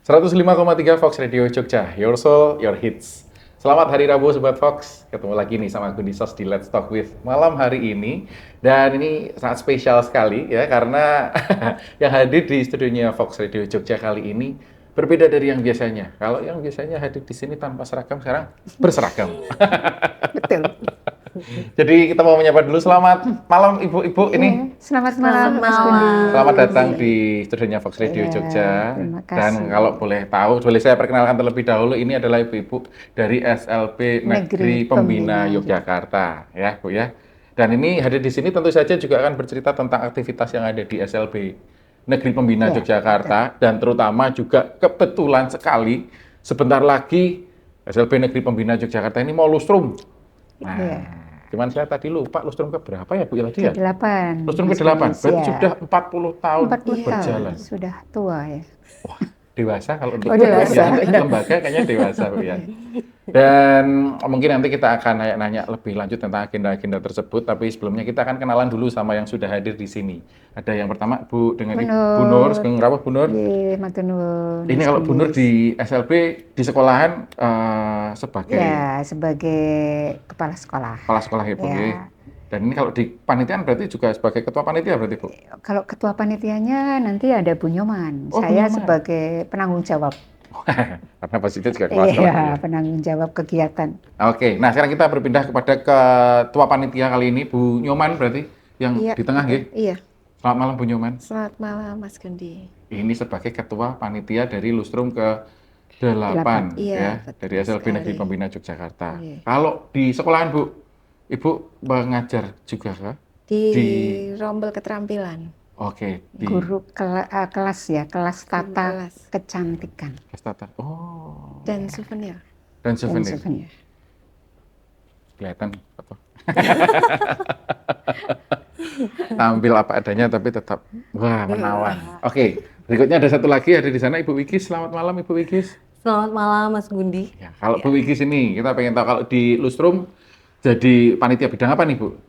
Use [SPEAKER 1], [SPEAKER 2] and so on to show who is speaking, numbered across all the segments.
[SPEAKER 1] 105,3 Fox Radio Jogja, Your Soul, Your Hits. Selamat hari Rabu Sobat Fox, ketemu lagi nih sama aku di SOS di Let's Talk With malam hari ini. Dan ini sangat spesial sekali ya, karena yang hadir di studionya Fox Radio Jogja kali ini berbeda dari yang biasanya. Kalau yang biasanya hadir di sini tanpa seragam, sekarang berseragam.
[SPEAKER 2] Betul.
[SPEAKER 1] Jadi kita mau menyapa dulu, selamat malam Ibu-Ibu ini.
[SPEAKER 2] Selamat malam Mas Budi.
[SPEAKER 1] Selamat datang di studionya Fox Radio Jogja.
[SPEAKER 2] Terima kasih.
[SPEAKER 1] Dan kalau boleh tahu, boleh saya perkenalkan terlebih dahulu, ini adalah Ibu-Ibu dari SLB Negeri Pembina Yogyakarta, ya Bu ya. Dan ini hadir di sini tentu saja juga akan bercerita tentang aktivitas yang ada di SLB Negeri Pembina Yogyakarta, dan terutama juga kebetulan sekali sebentar lagi SLB Negeri Pembina Yogyakarta ini mau lustrum. Nah, cuman saya tadi lupa lustrum ke berapa ya Bu ya tadi ya?
[SPEAKER 2] Ke-8.
[SPEAKER 1] Lustrum ke-8, berarti sudah 40 tahun
[SPEAKER 2] 40
[SPEAKER 1] berjalan.
[SPEAKER 2] tahun, sudah tua ya.
[SPEAKER 1] Wah, dewasa kalau untuk
[SPEAKER 2] dewasa.
[SPEAKER 1] lembaga kayaknya dewasa Bu ya. Dan mungkin nanti kita akan nanya lebih lanjut tentang agenda-agenda tersebut, tapi sebelumnya kita akan kenalan dulu sama yang sudah hadir di sini. Ada yang pertama Bu dengan Bu Nur, sekarang berapa Bu Nur?
[SPEAKER 2] Iya, matur nuwun.
[SPEAKER 1] Ini kalau Bu Nur di SLB di sekolahan sebagai
[SPEAKER 2] sebagai kepala sekolah.
[SPEAKER 1] kepala sekolah ya Bu.
[SPEAKER 2] Ya.
[SPEAKER 1] Dan ini kalau di panitiaan berarti juga sebagai ketua panitia berarti Bu?
[SPEAKER 2] Kalau ketua panitianya nanti ada Bu Nyoman.
[SPEAKER 1] Oh,
[SPEAKER 2] Saya
[SPEAKER 1] Bu Nyoman.
[SPEAKER 2] sebagai penanggung jawab.
[SPEAKER 1] Karena Pak Siti juga kepala sekolah.
[SPEAKER 2] Iya, penanggung jawab kegiatan.
[SPEAKER 1] Oke, nah sekarang kita berpindah kepada ketua panitia kali ini, Bu Nyoman berarti yang di tengah ya.
[SPEAKER 3] Iya.
[SPEAKER 1] Selamat malam Bu Nyoman.
[SPEAKER 3] Selamat malam Mas Gundi.
[SPEAKER 1] Ini sebagai ketua panitia dari Lustrum ke-8
[SPEAKER 3] Iya,
[SPEAKER 1] ya,
[SPEAKER 3] betul
[SPEAKER 1] dari SLB
[SPEAKER 3] sekali.
[SPEAKER 1] Negeri Pembina Yogyakarta.
[SPEAKER 3] Iya.
[SPEAKER 1] Kalau di sekolahan Bu, Ibu mengajar juga kah?
[SPEAKER 3] Di rombel keterampilan.
[SPEAKER 1] Oke, di
[SPEAKER 2] Guru kelas ya, kelas tata
[SPEAKER 3] Kelas.
[SPEAKER 2] kecantikan.
[SPEAKER 1] Kastata. Oh.
[SPEAKER 3] Dan souvenir.
[SPEAKER 1] Dan souvenir.
[SPEAKER 2] Dan souvenir.
[SPEAKER 1] Kelihatan apa? Tampil apa adanya tapi tetap wah menawan. Oke, berikutnya ada satu lagi ada di sana Ibu Wikis. Selamat malam Ibu Wikis.
[SPEAKER 4] Selamat malam Mas Gundi.
[SPEAKER 1] Ya, kalau Bu Wikis ini kita pengen tahu kalau di Lustrum jadi panitia bidang apa nih Bu?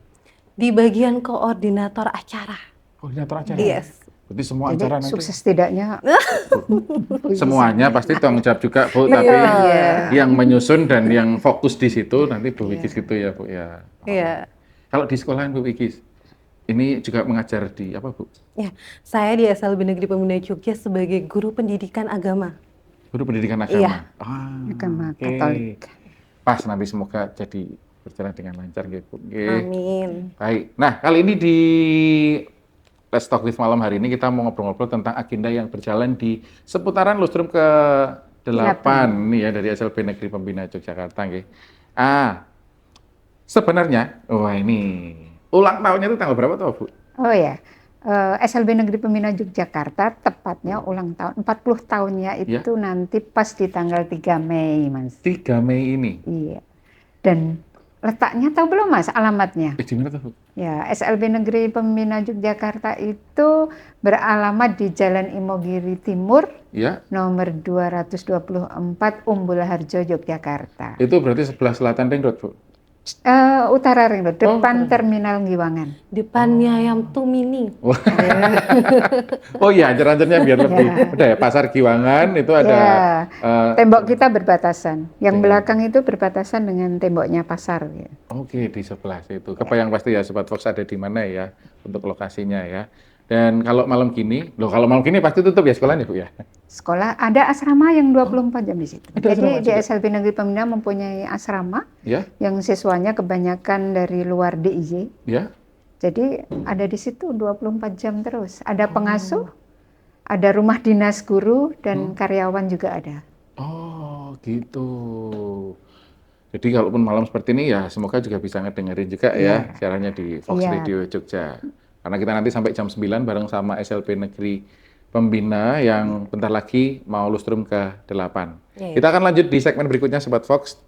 [SPEAKER 4] Di bagian koordinator acara.
[SPEAKER 1] Koordinator acara.
[SPEAKER 4] Yes.
[SPEAKER 1] Berarti semua
[SPEAKER 2] Jadi
[SPEAKER 1] acara nanti
[SPEAKER 2] sukses tidaknya
[SPEAKER 1] semuanya pasti tanggung jawab juga Bu, tapi yang menyusun dan yang fokus di situ nanti Bu Wikis gitu ya Bu ya.
[SPEAKER 4] Iya.
[SPEAKER 1] Kalau di sekolahan Bu Wikis ini juga mengajar di apa Bu?
[SPEAKER 4] Ya, saya di SLB Negeri Pembina Jogja sebagai guru pendidikan agama.
[SPEAKER 1] Guru pendidikan agama.
[SPEAKER 4] Iya.
[SPEAKER 2] agama
[SPEAKER 1] Oke.
[SPEAKER 2] Katolik.
[SPEAKER 1] Pas nanti semoga jadi berjalan dengan lancar gitu Bu. Oke.
[SPEAKER 4] Amin.
[SPEAKER 1] Baik. Nah, kali ini di Let's Talk With malam hari ini kita mau ngobrol-ngobrol tentang agenda yang berjalan di seputaran Lustrum ke-8 nih ya dari SLB Negeri Pembina Yogyakarta nggih. Sebenarnya wah ini ulang tahunnya itu tanggal berapa tuh Bu?
[SPEAKER 2] Oh ya, SLB Negeri Pembina Yogyakarta tepatnya ulang tahun 40 tahunnya itu nanti pas di tanggal 3 Mei, Mas.
[SPEAKER 1] 3 Mei ini.
[SPEAKER 2] Iya. Dan letaknya tahu belum Mas alamatnya?
[SPEAKER 1] Di mana tuh Bu?
[SPEAKER 2] Ya, SLB Negeri Pembina Yogyakarta itu beralamat di Jalan Imogiri Timur,
[SPEAKER 1] Ya.
[SPEAKER 2] nomor 224 Umbul Harjo, Yogyakarta.
[SPEAKER 1] Itu berarti sebelah selatan Ring Road Bu.
[SPEAKER 2] Utara Ring Road, depan Terminal Giwangan.
[SPEAKER 4] Depannya yang Tumini.
[SPEAKER 1] Oh iya, ajar-ajarnya biar lebih. Udah ya, Pasar Giwangan itu ada
[SPEAKER 2] Tembok kita berbatasan. Yang belakang itu berbatasan dengan temboknya pasar. Ya.
[SPEAKER 1] Oke, di sebelah situ. Kebayang pasti ya Sobat Fox ada di mana ya untuk lokasinya ya. Dan kalau malam gini, kalau malam gini pasti tutup ya sekolahnya Bu ya.
[SPEAKER 2] Sekolah ada asrama yang 24 jam di situ.
[SPEAKER 1] Ada asrama
[SPEAKER 2] Jadi di
[SPEAKER 1] juga?
[SPEAKER 2] SLB Negeri Pembina mempunyai asrama
[SPEAKER 1] Ya,
[SPEAKER 2] yang siswanya kebanyakan dari luar DIY.
[SPEAKER 1] ya.
[SPEAKER 2] Jadi ada di situ 24 jam terus. Ada pengasuh, ada rumah dinas guru dan karyawan juga ada.
[SPEAKER 1] Oh, gitu. Jadi kalaupun malam seperti ini ya semoga juga bisa ngedengerin juga ya siarannya di Fox
[SPEAKER 2] Iya.
[SPEAKER 1] Radio Jogja. Karena kita nanti sampai jam 9 bareng sama SLB Negeri Pembina yang bentar lagi mau lustrum ke-8.
[SPEAKER 4] Iya.
[SPEAKER 1] Kita akan lanjut di segmen berikutnya Sobat Fox.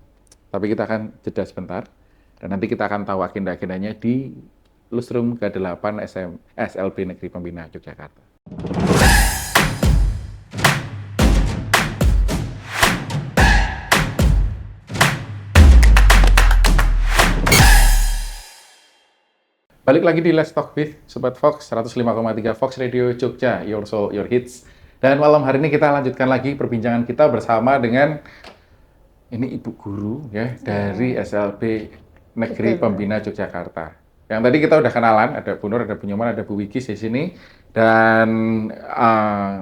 [SPEAKER 1] Tapi kita akan jeda sebentar. Dan nanti kita akan tahu agenda-agendanya di lustrum ke-8 SLB Negeri Pembina Yogyakarta. Balik lagi di Let's Talk With Sobat Fox, 105,3 Fox Radio Jogja, Your Soul, Your Hits. Dan malam hari ini kita lanjutkan lagi perbincangan kita bersama dengan ini Ibu Guru ya dari SLB Negeri Pembina Yogyakarta. Yang tadi kita udah kenalan, ada Bu Nur, ada Bu Nyoman, ada Bu Wikis di sini. Dan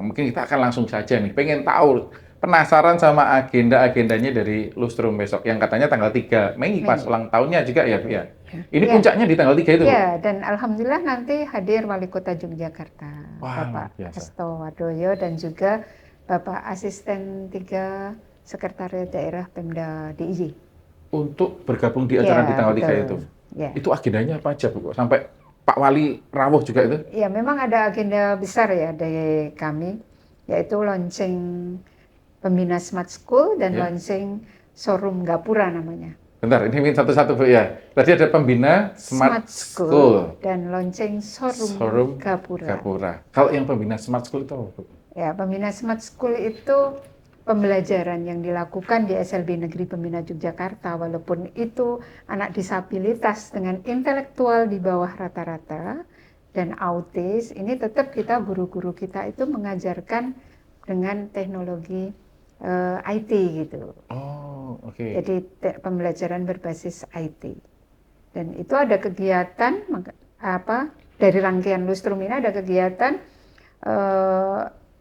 [SPEAKER 1] mungkin kita akan langsung saja nih, pengen tahu, penasaran sama agenda-agendanya dari Lustrum besok. Yang katanya tanggal 3 Mei, pas ulang tahunnya juga ya, Bu ya? Ini puncaknya di tanggal 3 itu, Bu?
[SPEAKER 2] Ya, dan alhamdulillah nanti hadir Wali Kota Yogyakarta,
[SPEAKER 1] Wah,
[SPEAKER 2] Bapak
[SPEAKER 1] biasa.
[SPEAKER 2] Hasto Wadoyo, dan juga Bapak Asisten 3 Sekretariat Daerah Pemda DIY.
[SPEAKER 1] Untuk bergabung di acara di tanggal 3 itu.
[SPEAKER 2] Ya.
[SPEAKER 1] Itu agendanya apa aja, Bu? Sampai Pak Wali rawuh juga itu?
[SPEAKER 2] Ya, memang ada agenda besar ya dari kami, yaitu launching Pembina Smart School dan launching showroom Gapura namanya.
[SPEAKER 1] Bentar, ini satu-satu, Bu ya. Tadi ada Pembina Smart School
[SPEAKER 2] dan launching showroom Gapura.
[SPEAKER 1] Gapura. Kalau yang Pembina Smart School itu apa, Bu?
[SPEAKER 2] Ya, Pembina Smart School itu pembelajaran yang dilakukan di SLB Negeri Pembina Yogyakarta, walaupun itu anak disabilitas dengan intelektual di bawah rata-rata dan autis, ini tetap kita guru-guru kita itu mengajarkan dengan teknologi IT gitu.
[SPEAKER 1] Oh, oke.
[SPEAKER 2] Jadi pembelajaran berbasis IT. Dan itu ada kegiatan dari rangkaian Lustrum ini ada kegiatan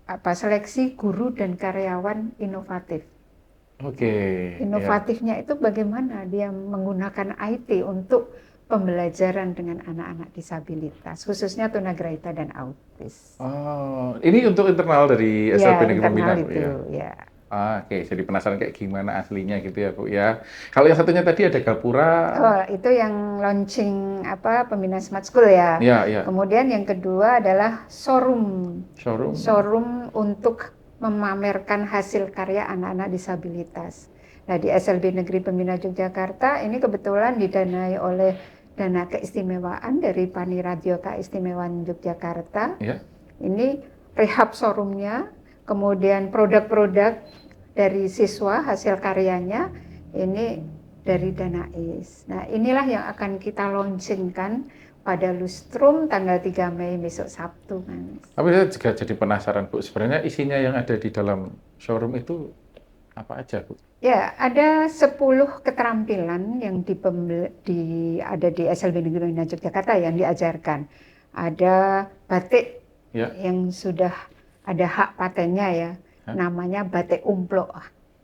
[SPEAKER 2] seleksi guru dan karyawan inovatif.
[SPEAKER 1] Oke.
[SPEAKER 2] Inovatifnya itu bagaimana dia menggunakan IT untuk pembelajaran dengan anak-anak disabilitas, khususnya tunagrahita dan autis.
[SPEAKER 1] Oh, ini untuk internal dari SLB Negeri Pembina, Bu
[SPEAKER 2] itu,
[SPEAKER 1] ya? Oke, jadi penasaran kayak gimana aslinya gitu ya, Bu ya. Kalau yang satunya tadi ada Gapura.
[SPEAKER 2] Oh, itu yang launching Pembina Smart School ya.
[SPEAKER 1] Iya.
[SPEAKER 2] Kemudian yang kedua adalah showroom. Showroom untuk memamerkan hasil karya anak-anak disabilitas. Nah, di SLB Negeri Pembina Yogyakarta ini kebetulan didanai oleh dana keistimewaan dari Pani Radio Keistimewaan Yogyakarta.
[SPEAKER 1] Ya.
[SPEAKER 2] Ini rehab showroomnya, kemudian produk-produk dari siswa hasil karyanya ini dari dana IS. Nah, inilah yang akan kita launchingkan pada Lustrum tanggal 3 Mei besok Sabtu, Mas.
[SPEAKER 1] Tapi saya juga jadi penasaran, Bu. Sebenarnya isinya yang ada di dalam showroom itu apa aja, Bu?
[SPEAKER 2] Ya, ada 10 keterampilan yang ada di SLB Negeri Pembina Yogyakarta yang diajarkan. Ada batik yang sudah ada hak patennya ya. Namanya batik umplok.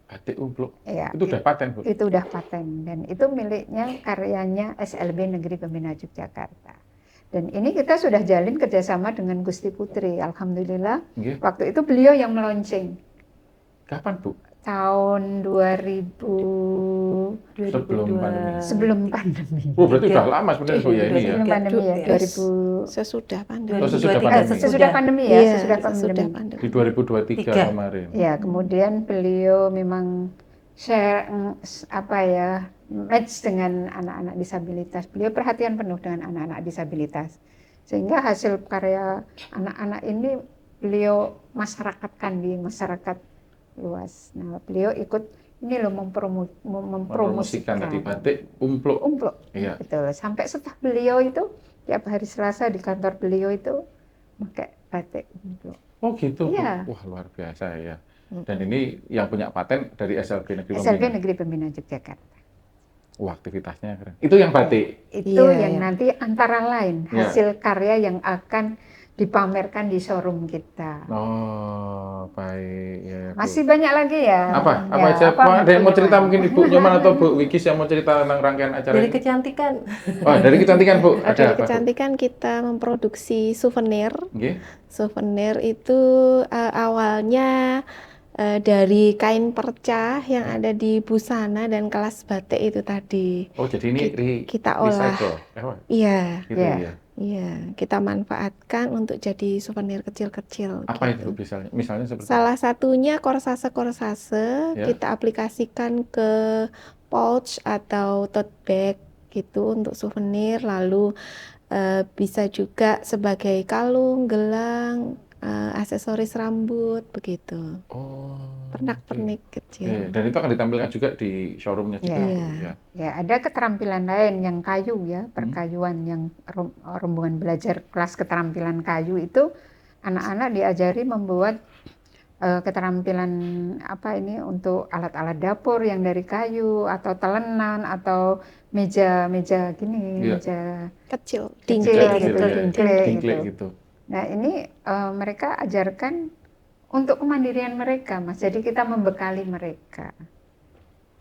[SPEAKER 1] Batik umplok?
[SPEAKER 2] Ya,
[SPEAKER 1] itu udah paten, Bu?
[SPEAKER 2] Itu udah paten, dan itu miliknya karyanya SLB Negeri Pembina Yogyakarta. Dan ini kita sudah jalin kerjasama dengan Gusti Putri, alhamdulillah. Waktu itu beliau yang meluncing.
[SPEAKER 1] Kapan, Bu?
[SPEAKER 2] Tahun 2000. Sebelum pandemi.
[SPEAKER 1] Oh, berarti udah lama sebenarnya, Bu ya ini ya?
[SPEAKER 2] Sebelum pandemi ya, 2000.
[SPEAKER 3] Sesudah pandemi.
[SPEAKER 2] Sesudah pandemi ya, sesudah pandemi.
[SPEAKER 1] Di 2023 kemarin.
[SPEAKER 2] Ya, kemudian beliau memang share match dengan anak-anak disabilitas. Beliau perhatian penuh dengan anak-anak disabilitas. Sehingga hasil karya anak-anak ini beliau masyarakatkan di masyarakat luas. Nah, beliau ikut ini loh mempromosikan
[SPEAKER 1] tadi batik umplok. Iya.
[SPEAKER 2] Betul. Sampai setelah beliau itu tiap hari Selasa di kantor beliau itu pakai batik umplok.
[SPEAKER 1] Oh gitu.
[SPEAKER 2] Iya.
[SPEAKER 1] Wah, luar biasa ya. Dan ini yang punya paten dari SLB Negeri Pembina.
[SPEAKER 2] SLB Negeri Pembina Yogyakarta.
[SPEAKER 1] Wah, aktivitasnya keren. Itu yang batik.
[SPEAKER 2] Itu yang nanti antara lain hasil karya yang akan dipamerkan di showroom kita.
[SPEAKER 1] Oh, baik ya.
[SPEAKER 2] Masih banyak lagi ya.
[SPEAKER 1] Apa aja? Ada yang mau cerita mungkin Ibu Nyoman atau Bu Wikis yang mau cerita tentang rangkaian acara
[SPEAKER 4] Dari
[SPEAKER 1] ini?
[SPEAKER 4] kecantikan.
[SPEAKER 1] Oh, dari kecantikan, Bu.
[SPEAKER 3] Dari kecantikan kita memproduksi souvenir. Souvenir itu awalnya dari kain perca yang ada di busana dan kelas batik itu tadi.
[SPEAKER 1] Oh, jadi ini
[SPEAKER 3] kita olah. Iya.
[SPEAKER 1] Gitu ya.
[SPEAKER 3] Iya, kita manfaatkan untuk jadi souvenir kecil-kecil.
[SPEAKER 1] Apa
[SPEAKER 3] gitu.
[SPEAKER 1] itu misalnya seperti?
[SPEAKER 3] Salah satunya korsase kita aplikasikan ke pouch atau tote bag gitu untuk souvenir, lalu bisa juga sebagai kalung, gelang, aksesoris rambut begitu.
[SPEAKER 1] Oh.
[SPEAKER 3] Pernak-pernik kecil.
[SPEAKER 1] Dan itu akan ditampilkan juga di showroomnya juga.
[SPEAKER 2] Ya, ada keterampilan lain yang kayu ya, perkayuan yang rombongan belajar kelas keterampilan kayu itu anak-anak diajari membuat keterampilan apa ini untuk alat-alat dapur yang dari kayu atau telenan atau meja gini, meja
[SPEAKER 3] kecil,
[SPEAKER 2] dingklik gitu,
[SPEAKER 1] dingklik gitu.
[SPEAKER 2] Nah ini mereka ajarkan untuk kemandirian mereka, Mas. Jadi kita membekali mereka.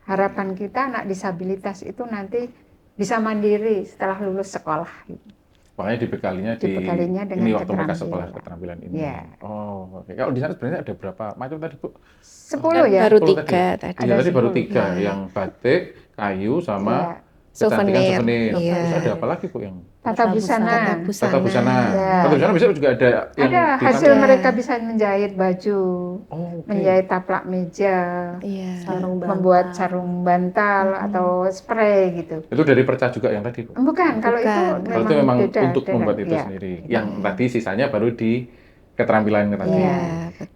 [SPEAKER 2] Harapan kita anak disabilitas itu nanti bisa mandiri setelah lulus sekolah. Gitu.
[SPEAKER 1] Makanya dibekalinya dengan ini waktu mereka sekolah keterampilan ini.
[SPEAKER 2] Ya.
[SPEAKER 1] Oh, oke. Kalau di sana sebenarnya ada berapa macam tadi, Bu?
[SPEAKER 2] 10 ya.
[SPEAKER 3] Baru 3 tadi.
[SPEAKER 1] Iya, tadi baru 3, yang batik, kayu, sama
[SPEAKER 3] souvenir.
[SPEAKER 1] Iya. Terus ada apa lagi, Bu, yang
[SPEAKER 2] tata busana.
[SPEAKER 1] Tata busana. Tata busana bisa juga ada yang
[SPEAKER 2] hasil mereka bisa menjahit baju, menjahit taplak meja, membuat sarung bantal atau spray gitu.
[SPEAKER 1] Itu dari perca juga yang tadi, Bu?
[SPEAKER 2] Bukan, kalau itu
[SPEAKER 1] memang
[SPEAKER 2] beda,
[SPEAKER 1] untuk membuat itu sendiri. Yang tadi sisanya baru di keterampilan tadi.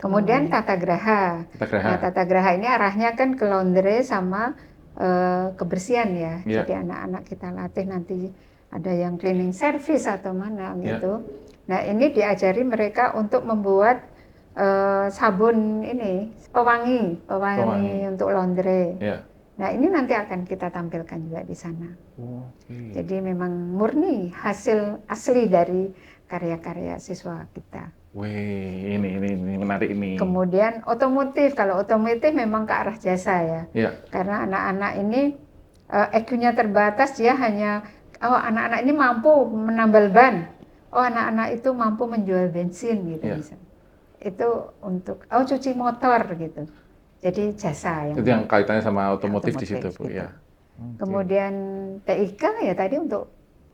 [SPEAKER 2] Kemudian tata graha. Nah, tata graha ini arahnya kan ke laundry sama kebersihan ya. Jadi anak-anak kita latih nanti ada yang cleaning service atau mana gitu. Nah ini diajari mereka untuk membuat sabun ini pewangi untuk laundry. Nah ini nanti akan kita tampilkan juga di sana. Jadi memang murni hasil asli dari karya-karya siswa kita.
[SPEAKER 1] Wih, ini menarik ini.
[SPEAKER 2] Kemudian otomotif, kalau otomotif memang ke arah jasa ya. Karena anak-anak ini EQ-nya terbatas, dia hanya anak-anak ini mampu menambal ban. Anak-anak itu mampu menjual bensin gitu misalnya. Itu untuk cuci motor gitu. Jadi jasa
[SPEAKER 1] itu yang kaitannya sama otomotif di situ, Bu,
[SPEAKER 2] gitu. Kemudian TIK ya tadi untuk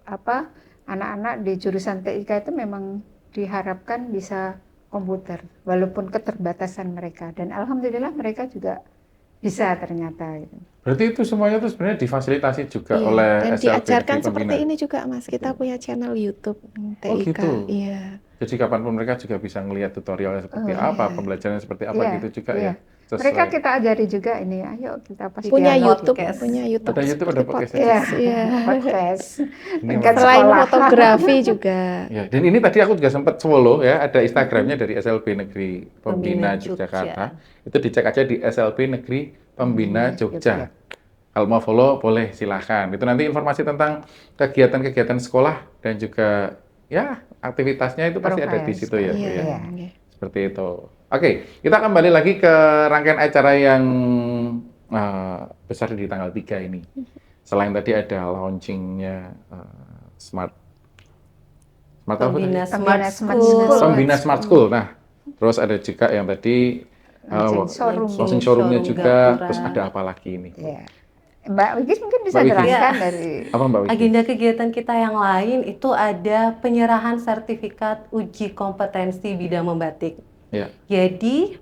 [SPEAKER 2] apa? Anak-anak di jurusan TIK itu memang diharapkan bisa komputer walaupun keterbatasan mereka, dan alhamdulillah mereka juga bisa ternyata gitu.
[SPEAKER 1] Berarti itu semuanya tuh sebenarnya difasilitasi juga oleh
[SPEAKER 3] dan
[SPEAKER 1] SLB
[SPEAKER 3] diajarkan seperti ini juga, Mas. Kita punya channel YouTube TIK.
[SPEAKER 1] Oh gitu.
[SPEAKER 3] Iya.
[SPEAKER 1] Jadi kapanpun mereka juga bisa ngelihat tutorialnya seperti apa, pembelajarannya seperti apa gitu juga ya.
[SPEAKER 2] Mereka kita ajari juga ini, ayo kita pasti
[SPEAKER 3] punya YouTube,
[SPEAKER 2] podcast.
[SPEAKER 3] Punya YouTube.
[SPEAKER 1] Ada YouTube, ada podcast.
[SPEAKER 2] Podcast.
[SPEAKER 3] Selain fotografi juga.
[SPEAKER 1] Ya, dan ini tadi aku juga sempat follow ya, ada Instagramnya dari SLB Negeri Pembina Yogyakarta. Itu dicek aja di SLB Negeri Pembina Jogja. Kalau mau follow boleh silahkan. Itu nanti informasi tentang kegiatan-kegiatan sekolah dan juga ya aktivitasnya itu pasti ada di situ ya, Bu ya. Seperti itu. Oke, kita kembali lagi ke rangkaian acara yang besar di tanggal 3 ini. Selain tadi ada launchingnya Pembina Smart School. Nah, terus ada juga yang tadi launching showroomnya juga. Terus ada apa lagi ini?
[SPEAKER 2] Mbak Wigis mungkin bisa jelaskan dari
[SPEAKER 4] agenda kegiatan kita yang lain itu ada penyerahan sertifikat uji kompetensi bidang membatik. Jadi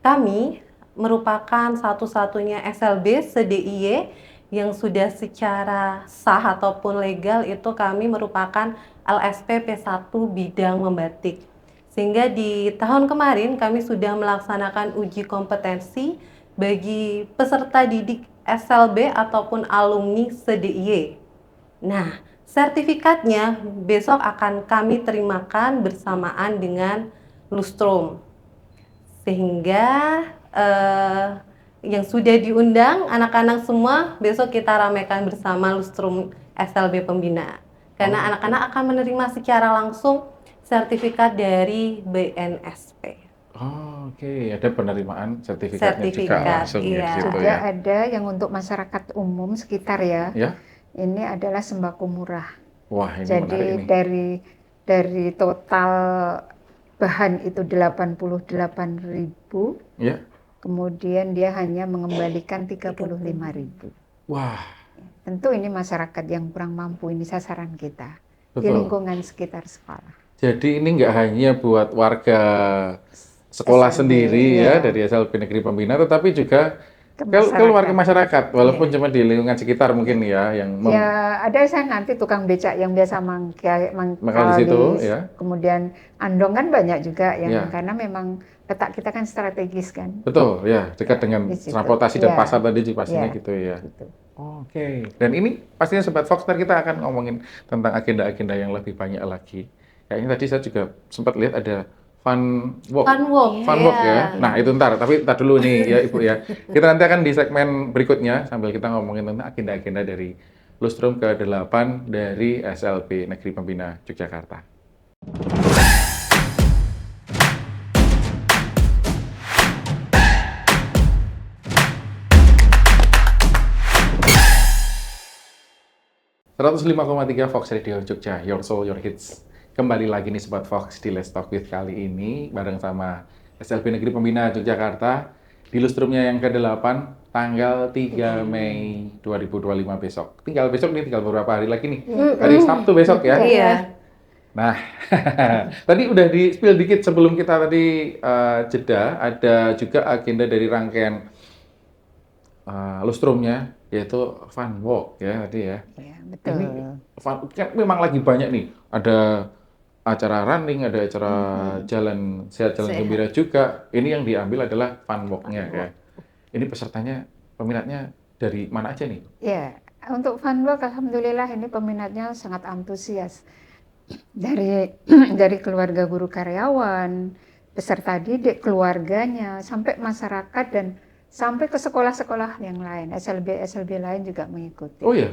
[SPEAKER 4] kami merupakan satu-satunya SLB se-DIY yang sudah secara sah ataupun legal itu kami merupakan LSP P1 bidang membatik. Sehingga di tahun kemarin kami sudah melaksanakan uji kompetensi bagi peserta didik SLB ataupun alumni se-DIY. Nah, sertifikatnya besok akan kami terimakan bersamaan dengan lustrum, sehingga yang sudah diundang anak-anak semua besok kita ramaikan bersama lustrum SLB Pembina, karena anak-anak akan menerima secara langsung sertifikat dari BNSP.
[SPEAKER 1] Oke, ada penerimaan sertifikatnya juga langsung
[SPEAKER 2] juga ada yang untuk masyarakat umum sekitar ya. Ini adalah sembako murah.
[SPEAKER 1] Wah, ini
[SPEAKER 2] jadi
[SPEAKER 1] menarik ini.
[SPEAKER 2] dari total bahan itu 88.000. Kemudian dia hanya mengembalikan 35.000.
[SPEAKER 1] Wah.
[SPEAKER 2] Tentu ini masyarakat yang kurang mampu, ini sasaran kita. Di lingkungan sekitar sekolah.
[SPEAKER 1] Jadi ini nggak hanya buat warga sekolah sendiri ya dari SLB Negeri Pembina, tetapi juga keluarga masyarakat, walaupun cuma di lingkungan sekitar mungkin ya yang
[SPEAKER 2] ada nanti tukang becak yang biasa mangkal
[SPEAKER 1] di situ ya.
[SPEAKER 2] Kemudian andong kan banyak juga yang karena memang letak kita kan strategis kan.
[SPEAKER 1] Betul ya, dekat dengan transportasi dan pasar tadi pastinya gitu ya. Oke. Dan ini pastinya Sobat Fox kita akan ngomongin tentang agenda-agenda yang lebih banyak lagi. Kayaknya tadi saya juga sempat lihat ada Fun Walk.
[SPEAKER 4] Fun Walk.
[SPEAKER 1] Fun Walk ya. Nah, itu ntar dulu nih ya Ibu ya. Kita nanti akan di segmen berikutnya sambil kita ngomongin tentang agenda-agenda dari Lustrum ke-8 dari SLB Negeri Pembina Yogyakarta. ...105,3 Fox Radio Jogja, Your Soul, Your Hits. Kembali lagi nih Sobat Fox di Let's Talk With kali ini bareng sama SLB Negeri Pembina Yogyakarta di Lustrumnya yang ke-8 tanggal 3 Mei 2025 besok. Tinggal beberapa hari lagi nih. Hari Sabtu besok ya.
[SPEAKER 4] Iya.
[SPEAKER 1] Nah, tadi udah di-spill dikit sebelum kita tadi jeda, ada juga agenda dari rangkaian Lustrumnya, yaitu Fun Walk ya tadi ya.
[SPEAKER 2] Iya, betul.
[SPEAKER 1] Ini kan memang lagi banyak nih, ada acara running, ada acara jalan sehat, jalan gembira juga. Ini yang diambil adalah Fun Walk-nya ya. Ini pesertanya, peminatnya dari mana aja nih?
[SPEAKER 2] Ya, untuk Fun Walk alhamdulillah ini peminatnya sangat antusias. Dari keluarga guru karyawan, peserta didik, keluarganya, sampai masyarakat dan sampai ke sekolah-sekolah yang lain, SLB lain juga mengikuti.
[SPEAKER 1] Oh iya,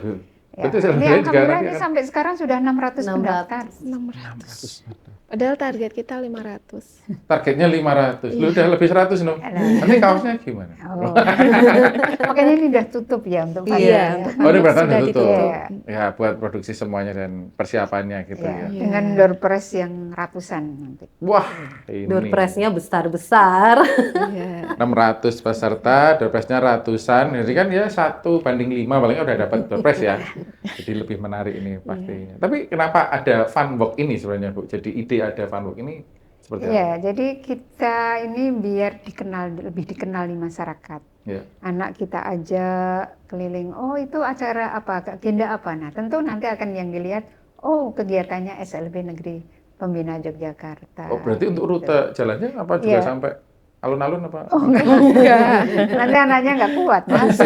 [SPEAKER 2] Ya,
[SPEAKER 1] berarti
[SPEAKER 2] ini
[SPEAKER 1] SLB juga
[SPEAKER 2] alhamdulillah
[SPEAKER 1] nanti
[SPEAKER 2] ini
[SPEAKER 1] kan?
[SPEAKER 2] sampai sekarang sudah 600 pendaftar.
[SPEAKER 3] 600. Padahal target kita 500.
[SPEAKER 1] Targetnya 500, lu udah lebih 100 no? Nanti kaosnya gimana?
[SPEAKER 2] Oh. Makanya ini udah tutup ya untuk Fun
[SPEAKER 4] Iya,
[SPEAKER 2] Walk ya.
[SPEAKER 1] Oh, ini berarti
[SPEAKER 3] Sudah
[SPEAKER 1] udah tutup.
[SPEAKER 2] ditutup.
[SPEAKER 1] Ya, buat produksi semuanya dan persiapannya gitu
[SPEAKER 2] Ya,
[SPEAKER 1] ya.
[SPEAKER 2] dengan door prize yang ratusan nanti.
[SPEAKER 1] Wah, ini
[SPEAKER 4] Door prize-nya besar-besar.
[SPEAKER 3] Iya.
[SPEAKER 1] 600 peserta, door prize-nya ratusan. Jadi kan ya 1:5 paling udah dapat door prize ya. Jadi lebih menarik ini pastinya. Tapi kenapa ada Fun Walk ini sebenarnya Bu? Jadi ide ada Fun Walk ini seperti apa?
[SPEAKER 2] Ya, jadi kita ini biar lebih dikenal di masyarakat.
[SPEAKER 1] Ya.
[SPEAKER 2] Anak kita ajak keliling, oh itu acara apa, agenda apa. Nah tentu nanti akan yang dilihat, oh kegiatannya SLB Negeri Pembina Yogyakarta.
[SPEAKER 1] Oh, berarti untuk
[SPEAKER 2] Gitu.
[SPEAKER 1] rute jalannya apa juga
[SPEAKER 2] Iya.
[SPEAKER 1] sampai alun-alun apa?
[SPEAKER 2] Oh enggak, nanti anaknya nggak kuat mas.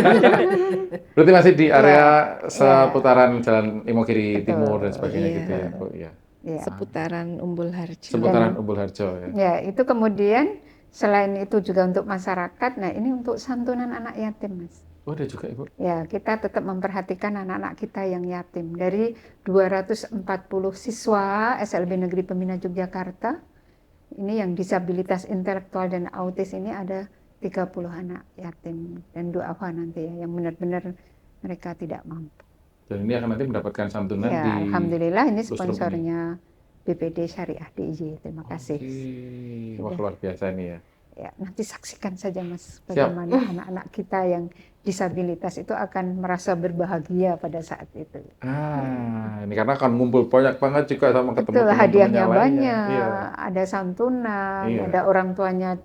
[SPEAKER 1] Berarti masih di area
[SPEAKER 2] Ya.
[SPEAKER 1] seputaran Jalan Imogiri
[SPEAKER 2] Betul.
[SPEAKER 1] Timur dan sebagainya
[SPEAKER 3] Iya.
[SPEAKER 1] gitu ya, Bu. Ya.
[SPEAKER 2] Ya.
[SPEAKER 3] Seputaran Umbul Harjo.
[SPEAKER 1] Seputaran Umbul Harjo ya.
[SPEAKER 2] Ya, itu kemudian selain itu juga untuk masyarakat, nah ini untuk santunan anak yatim mas.
[SPEAKER 1] Oh, ada juga Ibu.
[SPEAKER 2] Ya, kita tetap memperhatikan anak-anak kita yang yatim. Dari 240 siswa SLB Negeri Pembina Yogyakarta, ini yang disabilitas intelektual dan autis ini ada 30 anak yatim dan duafa nanti ya, yang benar-benar mereka tidak mampu.
[SPEAKER 1] Dan ini akan nanti mendapatkan santunan
[SPEAKER 2] Ya,
[SPEAKER 1] di
[SPEAKER 2] alhamdulillah ini
[SPEAKER 1] Lustrum
[SPEAKER 2] sponsornya BPD Syariah DIY. Terima kasih.
[SPEAKER 1] Oke. Wah, luar biasa nih ya.
[SPEAKER 2] Ya, nanti saksikan saja mas bagaimana anak-anak kita yang disabilitas itu akan merasa berbahagia pada saat itu.
[SPEAKER 1] Ini karena akan ngumpul banyak banget juga sama ketemu
[SPEAKER 2] Betul,
[SPEAKER 1] teman-temannya
[SPEAKER 2] hadiahnya
[SPEAKER 1] lainnya.
[SPEAKER 2] banyak,
[SPEAKER 1] Iya,
[SPEAKER 2] ada santunan,
[SPEAKER 1] Iya.
[SPEAKER 2] ada orang tuanya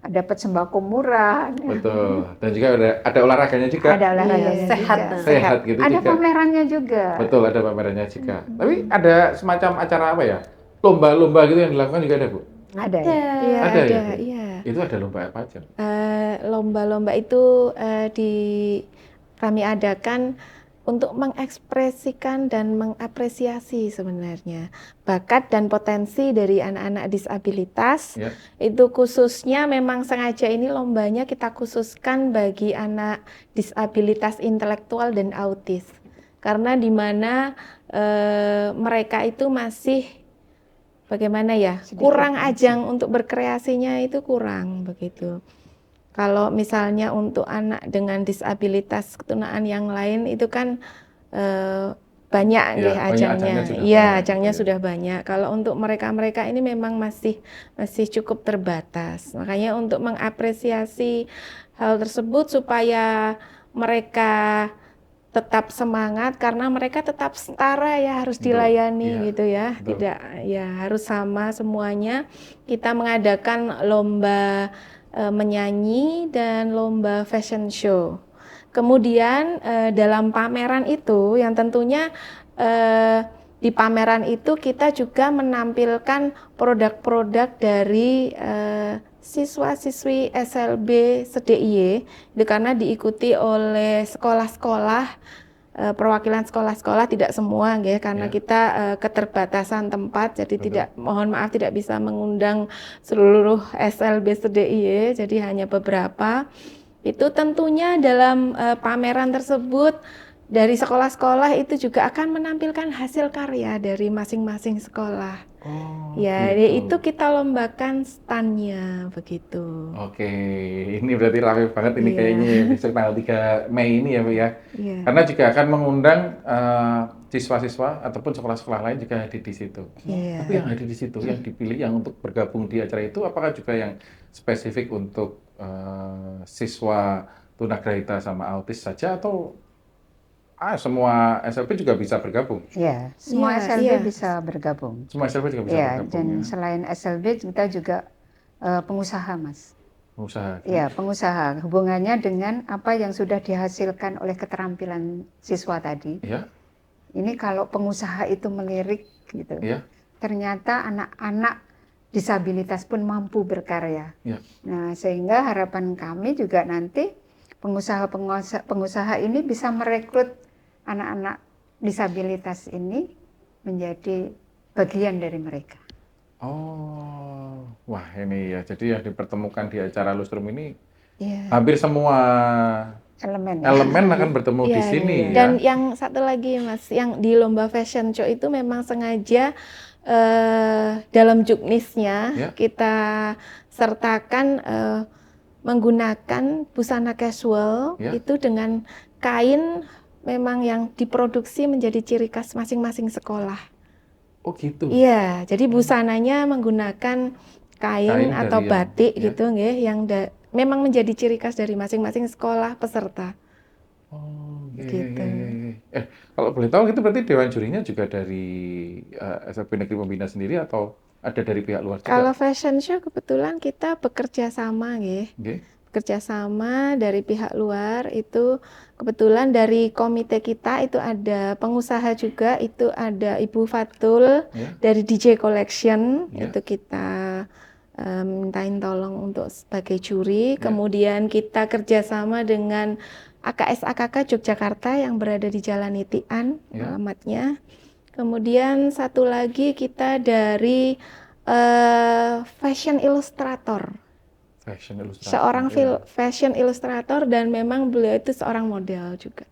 [SPEAKER 2] dapat sembako murah,
[SPEAKER 1] betul. Dan juga ada olahraganya juga.
[SPEAKER 2] ada olahraganya
[SPEAKER 3] Iya,
[SPEAKER 4] sehat.
[SPEAKER 2] juga.
[SPEAKER 1] Sehat gitu
[SPEAKER 2] Ada
[SPEAKER 1] juga.
[SPEAKER 2] pamerannya juga.
[SPEAKER 1] Betul, ada pamerannya juga. Tapi ada semacam acara apa ya? Lomba-lomba gitu yang dilakukan juga ada, Bu?
[SPEAKER 2] Ada ya.
[SPEAKER 3] Iya,
[SPEAKER 1] Ada ya, Bu?
[SPEAKER 3] iya.
[SPEAKER 1] Itu ada lomba apa aja?
[SPEAKER 3] Lomba-lomba itu kami adakan untuk mengekspresikan dan mengapresiasi sebenarnya bakat dan potensi dari anak-anak disabilitas.
[SPEAKER 1] Ya.
[SPEAKER 3] Itu khususnya memang sengaja ini lombanya kita khususkan bagi anak disabilitas intelektual dan autis. Karena di mana mereka itu masih bagaimana ya,
[SPEAKER 2] Sedikit
[SPEAKER 3] kurang
[SPEAKER 2] masih.
[SPEAKER 3] ajang untuk berkreasinya itu kurang begitu. Kalau misalnya untuk anak dengan disabilitas ketunaan yang lain itu kan banyak
[SPEAKER 1] Ya,
[SPEAKER 3] nggih
[SPEAKER 1] banyak
[SPEAKER 3] ajangnya.
[SPEAKER 1] ajangnya sudah
[SPEAKER 3] Iya,
[SPEAKER 1] banyak,
[SPEAKER 3] ajangnya
[SPEAKER 1] ya.
[SPEAKER 3] sudah banyak. Kalau untuk mereka-mereka ini memang masih cukup terbatas. Makanya untuk mengapresiasi hal tersebut supaya mereka tetap semangat karena mereka tetap setara ya, harus
[SPEAKER 1] Betul,
[SPEAKER 3] dilayani
[SPEAKER 1] iya,
[SPEAKER 3] gitu ya.
[SPEAKER 1] betul.
[SPEAKER 3] Tidak ya, harus sama semuanya. Kita mengadakan lomba menyanyi dan lomba fashion show. Kemudian dalam pameran itu yang tentunya di pameran itu kita juga menampilkan produk-produk dari siswa-siswi SLB SDIY itu karena diikuti oleh sekolah-sekolah perwakilan sekolah-sekolah, tidak semua nggih, karena kita keterbatasan tempat, jadi mohon maaf tidak bisa mengundang seluruh SLB se-DIY, jadi hanya beberapa. Itu tentunya dalam pameran tersebut dari sekolah-sekolah itu juga akan menampilkan hasil karya dari masing-masing sekolah. Ya, gitu. Itu kita lombakan stand-nya begitu.
[SPEAKER 1] Oke, ini berarti ramai banget ini kayaknya besok tanggal 3 Mei ini ya Bu ya. Karena juga akan mengundang siswa-siswa ataupun sekolah-sekolah lain juga hadir di situ. Tapi yang hadir di situ, yang dipilih yang untuk bergabung di acara itu, apakah juga yang spesifik untuk siswa tunagrahita sama autis saja atau semua SLB juga bisa bergabung?
[SPEAKER 2] Ya, semua SLB bisa bergabung.
[SPEAKER 1] Semua SLB juga bisa bergabung.
[SPEAKER 2] Dan selain SLB kita juga pengusaha, Mas.
[SPEAKER 1] Pengusaha.
[SPEAKER 2] Ya, pengusaha. Hubungannya dengan apa yang sudah dihasilkan oleh keterampilan siswa tadi.
[SPEAKER 1] Ya.
[SPEAKER 2] Ini kalau pengusaha itu melirik gitu. Ya. Ternyata anak-anak disabilitas pun mampu berkarya. Ya. Nah, sehingga harapan kami juga nanti pengusaha ini bisa merekrut anak-anak disabilitas ini menjadi bagian dari mereka.
[SPEAKER 1] Oh, wah ini ya. Jadi yang dipertemukan di acara Lustrum ini hampir semua elemen akan bertemu di sini.
[SPEAKER 3] Dan yang satu lagi Mas, yang di lomba fashion show itu memang sengaja dalam juknisnya kita sertakan menggunakan busana casual itu dengan kain memang yang diproduksi menjadi ciri khas masing-masing sekolah.
[SPEAKER 1] Oh gitu?
[SPEAKER 3] Iya, jadi busananya menggunakan kain atau batik gitu nggih, yang memang menjadi ciri khas dari masing-masing sekolah peserta.
[SPEAKER 1] Oh, gitu. Kalau boleh tahu itu berarti Dewan Jurinya juga dari SLB Negeri Pembina sendiri atau ada dari pihak luar juga?
[SPEAKER 3] Kalau fashion show kebetulan kita bekerja sama nggih. Kerjasama dari pihak luar, itu kebetulan dari komite kita itu ada pengusaha juga, itu ada Ibu Fatul dari DJ Collection, itu kita mintain tolong untuk sebagai juri. Kemudian kita kerjasama dengan AKS-AKK Yogyakarta yang berada di Jalan Itian alamatnya. Kemudian satu lagi kita dari Fashion Illustrator. Seorang fashion illustrator, dan memang beliau itu seorang model juga.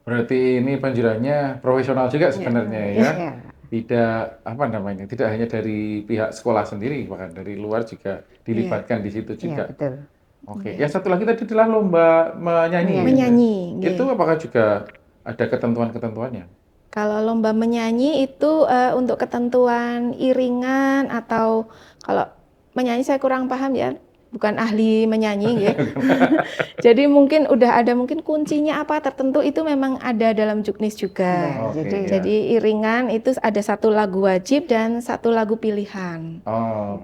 [SPEAKER 1] Berarti ini penjualannya profesional juga sebenarnya ya. Tidak tidak hanya dari pihak sekolah sendiri, bahkan dari luar juga dilibatkan di situ juga.
[SPEAKER 2] Betul.
[SPEAKER 1] Oke. Yang satu lagi tadi adalah lomba menyanyi.
[SPEAKER 3] Menyanyi.
[SPEAKER 1] Itu apakah juga ada ketentuan-ketentuannya?
[SPEAKER 3] Kalau lomba menyanyi itu untuk ketentuan iringan, atau kalau menyanyi saya kurang paham ya. Bukan ahli menyanyi ya. Jadi mungkin udah ada kuncinya apa tertentu, itu memang ada dalam juknis juga. Jadi iringan itu ada satu lagu wajib dan satu lagu pilihan.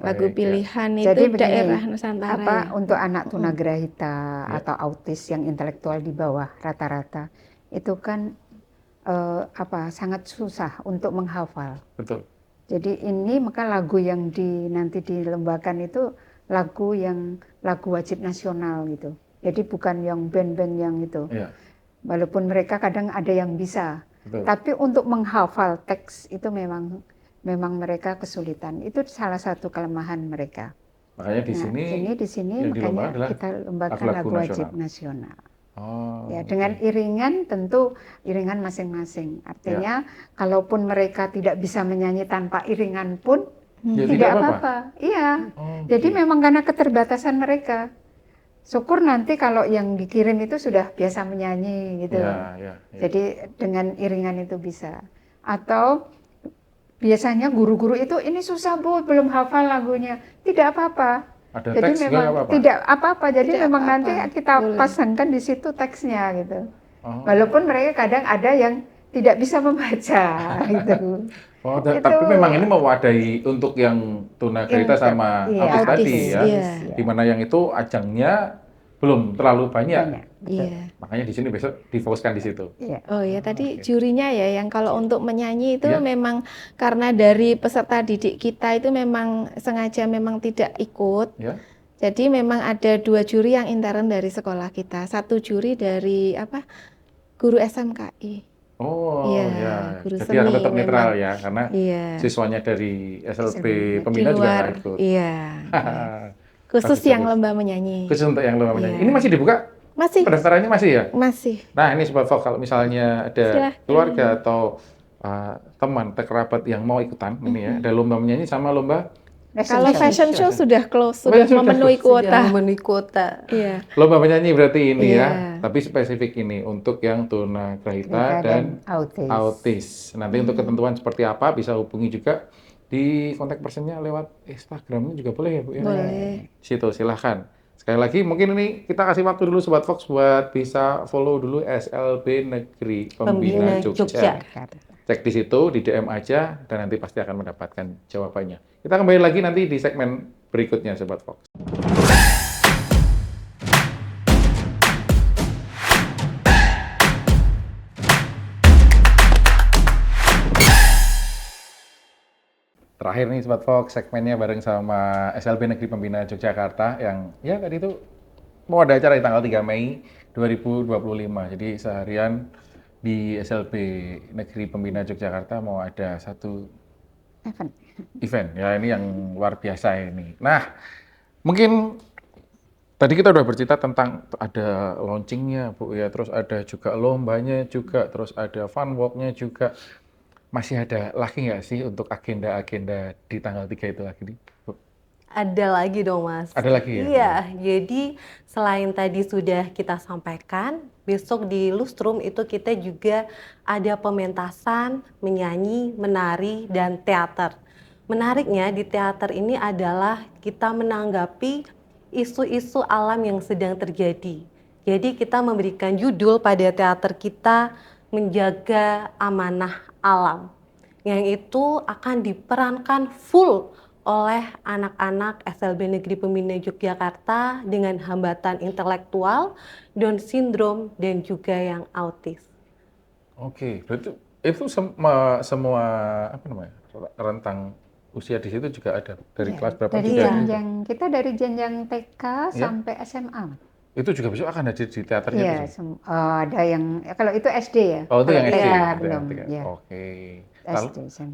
[SPEAKER 3] Lagu pilihan itu jadi daerah Nusantara.
[SPEAKER 2] Untuk anak tunagrahita atau autis yang intelektual di bawah rata-rata itu kan sangat susah untuk menghafal.
[SPEAKER 1] Betul.
[SPEAKER 2] Jadi ini maka lagu yang nanti dilombakan itu lagu wajib nasional gitu. Jadi bukan yang band-band yang itu. Walaupun mereka kadang ada yang bisa, tapi untuk menghafal teks itu memang mereka kesulitan. Itu salah satu kelemahan mereka.
[SPEAKER 1] Makanya di sini
[SPEAKER 2] makanya kita lombakan lagu wajib nasional. Dengan iringan, tentu iringan masing-masing. Artinya kalaupun mereka tidak bisa menyanyi tanpa iringan pun tidak apa-apa. Jadi memang karena keterbatasan mereka. Syukur nanti kalau yang dikirim itu sudah biasa menyanyi gitu. Jadi dengan iringan itu bisa. Atau biasanya guru-guru itu ini susah Bu, belum hafal lagunya. Tidak apa-apa. Jadi memang tidak apa-apa. Jadi memang nanti kita pasangkan di situ teksnya gitu. Walaupun mereka kadang ada yang tidak bisa membaca gitu.
[SPEAKER 1] Tapi memang ini mewadahi untuk yang tunagrahita sama autis tadi ya. Dimana yang itu ajangnya belum terlalu banyak. Makanya di sini besok difokuskan di situ.
[SPEAKER 3] Tadi jurinya ya, yang kalau untuk menyanyi itu memang karena dari peserta didik kita itu memang sengaja memang tidak ikut. Jadi memang ada 2 juri yang intern dari sekolah kita. 1 juri dari Guru SMKI.
[SPEAKER 1] Oh
[SPEAKER 3] Iya,
[SPEAKER 1] ya,
[SPEAKER 3] guru
[SPEAKER 1] jadi akan
[SPEAKER 3] seni
[SPEAKER 1] tetap netral
[SPEAKER 3] memang.
[SPEAKER 1] ya, karena
[SPEAKER 3] Iya,
[SPEAKER 1] siswanya dari SLB
[SPEAKER 2] SLB
[SPEAKER 3] di
[SPEAKER 1] Pembina juga
[SPEAKER 3] luar.
[SPEAKER 1] nggak ikut.
[SPEAKER 3] Iya, iya. Khusus
[SPEAKER 1] Bagus,
[SPEAKER 3] yang
[SPEAKER 1] bagus.
[SPEAKER 3] lomba menyanyi.
[SPEAKER 1] Khusus untuk yang lomba menyanyi. Ini
[SPEAKER 3] Iya.
[SPEAKER 1] masih dibuka?
[SPEAKER 3] Masih,
[SPEAKER 1] Pendaftarannya masih ya?
[SPEAKER 3] masih.
[SPEAKER 1] Nah, ini Sobat Fox, kalau misalnya ada
[SPEAKER 3] Silahkan.
[SPEAKER 1] keluarga atau teman atau kerabat yang mau ikutan, ini ya, ada lomba menyanyi sama lomba
[SPEAKER 3] Kalau fashion show sudah close,
[SPEAKER 1] Oh,
[SPEAKER 3] sudah
[SPEAKER 1] ya, sudah
[SPEAKER 3] memenuhi
[SPEAKER 1] close.
[SPEAKER 3] kuota.
[SPEAKER 4] Sudah memenuhi kuota.
[SPEAKER 3] Iya.
[SPEAKER 1] lomba menyanyi berarti ini ya,
[SPEAKER 3] Iya.
[SPEAKER 1] tapi spesifik ini untuk yang tunagrahita
[SPEAKER 2] Grahita
[SPEAKER 1] dan
[SPEAKER 2] autis.
[SPEAKER 1] autis. Nanti untuk ketentuan seperti apa bisa hubungi juga di kontak personnya lewat Instagramnya juga boleh ya Bu ya?
[SPEAKER 3] Boleh.
[SPEAKER 1] Situ silahkan. Sekali lagi mungkin ini kita kasih waktu dulu Sobat Fox buat bisa follow dulu SLB Negeri Pembina Jogja. Cek di situ, di DM aja, dan nanti pasti akan mendapatkan jawabannya. Kita kembali lagi nanti di segmen berikutnya Sobat Fox. Terakhir nih Sobat Fox, segmennya bareng sama SLB Negeri Pembina Yogyakarta yang ya tadi itu mau ada acara di tanggal 3 Mei 2025. Jadi seharian di SLB Negeri Pembina Yogyakarta mau ada satu event. Ya ini yang luar biasa ini. Nah, mungkin tadi kita udah bercerita tentang ada launchingnya Bu ya, terus ada juga lombanya juga, terus ada fun walk-nya juga. Masih ada lagi nggak sih untuk agenda-agenda di tanggal 3 itu lagi nih, Bu?
[SPEAKER 4] Ada lagi dong, Mas.
[SPEAKER 1] Ada lagi ya?
[SPEAKER 4] Iya, jadi selain tadi sudah kita sampaikan, besok di Lustrum itu kita juga ada pementasan, menyanyi, menari, dan teater. Menariknya di teater ini adalah kita menanggapi isu-isu alam yang sedang terjadi. Jadi kita memberikan judul pada teater kita, Menjaga Amanah Alam, yang itu akan diperankan full oleh anak-anak SLB Negeri Pembina Yogyakarta dengan hambatan intelektual, Down syndrome, dan juga yang autis.
[SPEAKER 1] Oke, berarti itu semua apa namanya rentang usia di situ juga ada dari kelas berapa
[SPEAKER 2] dari
[SPEAKER 1] juga?
[SPEAKER 2] Kita dari jenjang TK sampai SMA.
[SPEAKER 1] Itu juga besok akan hadir di teaternya?
[SPEAKER 2] Iya, ada yang kalau itu SD ya.
[SPEAKER 1] Oh, itu yang SD.
[SPEAKER 2] Ya, belum. Ya.
[SPEAKER 1] Oke. Lalu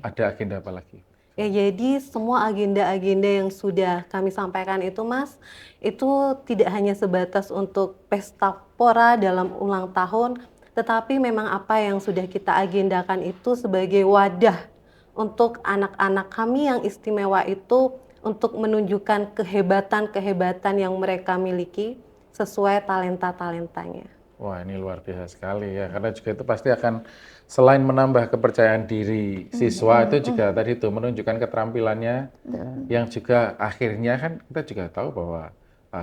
[SPEAKER 1] ada agenda apa lagi?
[SPEAKER 4] Ya, jadi semua agenda-agenda yang sudah kami sampaikan itu, Mas, itu tidak hanya sebatas untuk pesta pora dalam ulang tahun, tetapi memang apa yang sudah kita agendakan itu sebagai wadah untuk anak-anak kami yang istimewa itu untuk menunjukkan kehebatan-kehebatan yang mereka miliki sesuai talenta-talentanya.
[SPEAKER 1] Wah, ini luar biasa sekali ya, karena juga itu pasti akan selain menambah kepercayaan diri siswa itu juga tadi itu menunjukkan keterampilannya yang juga akhirnya kan kita juga tahu bahwa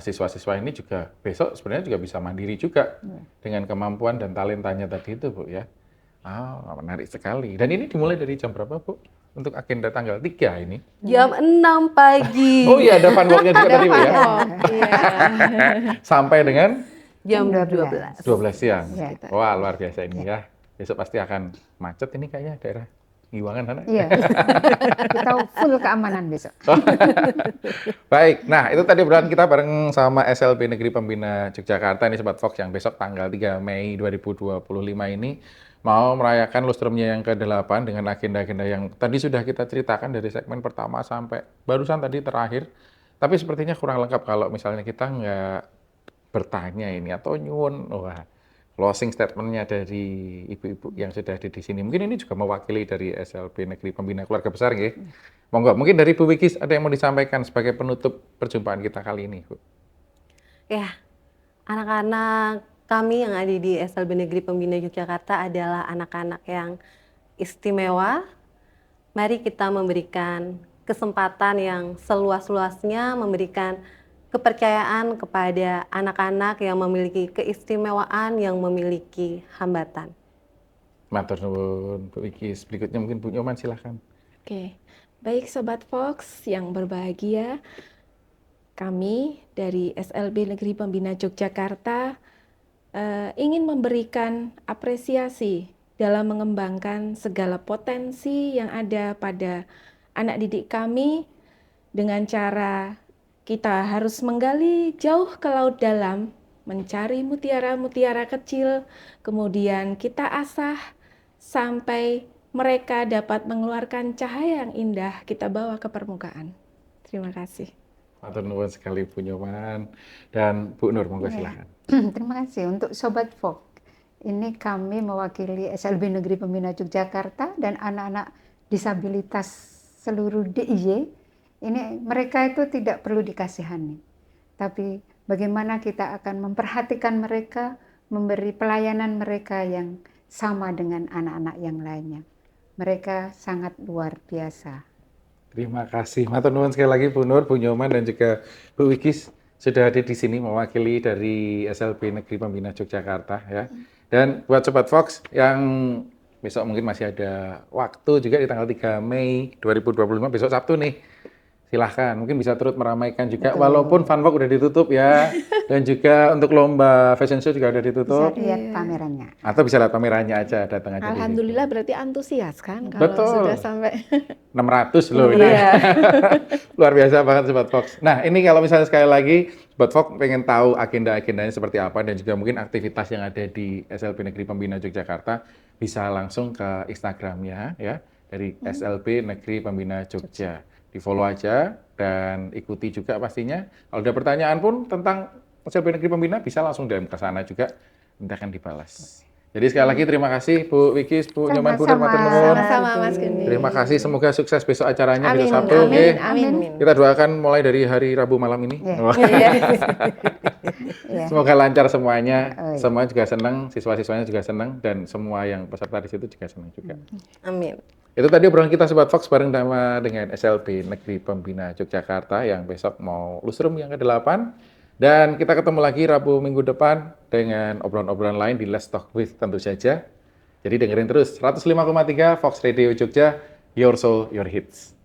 [SPEAKER 1] siswa-siswa ini juga besok sebenarnya juga bisa mandiri juga dengan kemampuan dan talentanya tadi itu Bu ya. Menarik sekali. Dan ini dimulai dari jam berapa Bu? Untuk agenda tanggal 3 ini?
[SPEAKER 4] Jam 6 pagi.
[SPEAKER 1] Oh iya, ada fun walk-nya juga tadi Bu ya? Sampai dengan?
[SPEAKER 4] Jam 12.
[SPEAKER 1] 12 siang.
[SPEAKER 2] Ya.
[SPEAKER 1] Wah, luar biasa ini ya. Besok pasti akan macet ini kayaknya daerah Giwangan sana.
[SPEAKER 2] Iya. Kita full keamanan besok.
[SPEAKER 1] Baik, nah itu tadi obrolan kita bareng sama SLB Negeri Pembina Yogyakarta ini Sobat Fox yang besok tanggal 3 Mei 2025 ini mau merayakan lustrumnya yang ke-8 dengan agenda-agenda yang tadi sudah kita ceritakan dari segmen pertama sampai barusan tadi terakhir. Tapi sepertinya kurang lengkap kalau misalnya kita nggak bertanya ini atau nyuwun, closing statement-nya dari ibu-ibu yang sudah ada di sini. Mungkin ini juga mewakili dari SLB Negeri Pembina Keluarga Besar, nggih. Monggo, mungkin dari Bu Wikis ada yang mau disampaikan sebagai penutup perjumpaan kita kali ini, Bu.
[SPEAKER 4] Ya, anak-anak kami yang ada di SLB Negeri Pembina Yogyakarta adalah anak-anak yang istimewa. Mari kita memberikan kesempatan yang seluas-luasnya, memberikan kepercayaan kepada anak-anak yang memiliki keistimewaan, yang memiliki hambatan.
[SPEAKER 1] Matur nuwun, Bu Wikis. Berikutnya mungkin Bu Nyoman, silahkan.
[SPEAKER 3] Oke, baik Sobat Fox yang berbahagia, kami dari SLB Negeri Pembina Yogyakarta ingin memberikan apresiasi dalam mengembangkan segala potensi yang ada pada anak didik kami dengan cara kita harus menggali jauh ke laut dalam mencari mutiara-mutiara kecil, kemudian kita asah sampai mereka dapat mengeluarkan cahaya yang indah, kita bawa ke permukaan. Terima kasih.
[SPEAKER 1] Matur nuwun sekali Bu Nyoman dan Bu Nur, monggo silakan.
[SPEAKER 2] Terima kasih untuk Sobat Vogue. Ini kami mewakili SLB Negeri Pembina Yogyakarta dan anak-anak disabilitas seluruh DIY. Ini mereka itu tidak perlu dikasihani, tapi bagaimana kita akan memperhatikan mereka, memberi pelayanan mereka yang sama dengan anak-anak yang lainnya. Mereka sangat luar biasa.
[SPEAKER 1] Terima kasih. Matur nuwun sekali lagi Bu Nur, Bu Nyoman dan juga Bu Wikis sudah hadir di sini mewakili dari SLB Negeri Pembina Yogyakarta ya. Dan buat Sobat Fox yang besok mungkin masih ada waktu juga di tanggal 3 Mei 2025 besok Sabtu nih. Silahkan, mungkin bisa turut meramaikan juga. Betul. Walaupun Funwalk udah ditutup ya. Dan juga untuk lomba fashion show juga udah ditutup.
[SPEAKER 2] Bisa lihat pamerannya.
[SPEAKER 1] Atau bisa lihat pamerannya aja, datang aja.
[SPEAKER 3] Alhamdulillah berarti antusias kan kalau
[SPEAKER 1] betul.
[SPEAKER 3] Sudah sampai
[SPEAKER 1] 600 loh ini.
[SPEAKER 3] Iya.
[SPEAKER 1] Luar biasa banget Sobat Fox. Nah ini kalau misalnya sekali lagi Sobat Fox pengen tahu agenda-agendanya seperti apa dan juga mungkin aktivitas yang ada di SLB Negeri Pembina Yogyakarta, bisa langsung ke Instagramnya ya, dari SLB Negeri Pembina Jogja. Di-follow aja dan ikuti juga pastinya. Kalau ada pertanyaan pun tentang SLB Negeri Pembina bisa langsung DM ke sana juga, nanti akan dibalas. Jadi sekali lagi terima kasih Bu Wikis, Bu Nyoman, Bu Nur, matur nuwun.
[SPEAKER 3] Sama-sama Mas Geni.
[SPEAKER 1] Terima kasih, semoga sukses besok acaranya
[SPEAKER 3] Amin,
[SPEAKER 1] besok Sabtu.
[SPEAKER 3] amin,
[SPEAKER 1] Okay.
[SPEAKER 3] amin.
[SPEAKER 1] Kita doakan mulai dari hari Rabu malam ini. Semoga lancar semuanya, semua juga senang, siswa-siswanya juga senang, dan semua yang peserta di situ juga senang juga.
[SPEAKER 3] Amin.
[SPEAKER 1] Itu tadi obrolan kita Sobat Fox bareng dengan SLB Negeri Pembina Yogyakarta yang besok mau lusrum yang ke-8. Dan kita ketemu lagi Rabu minggu depan dengan obrolan-obrolan lain di Let's Talk With tentu saja. Jadi dengerin terus 105,3 Fox Radio Jogja, Your Soul, Your Hits.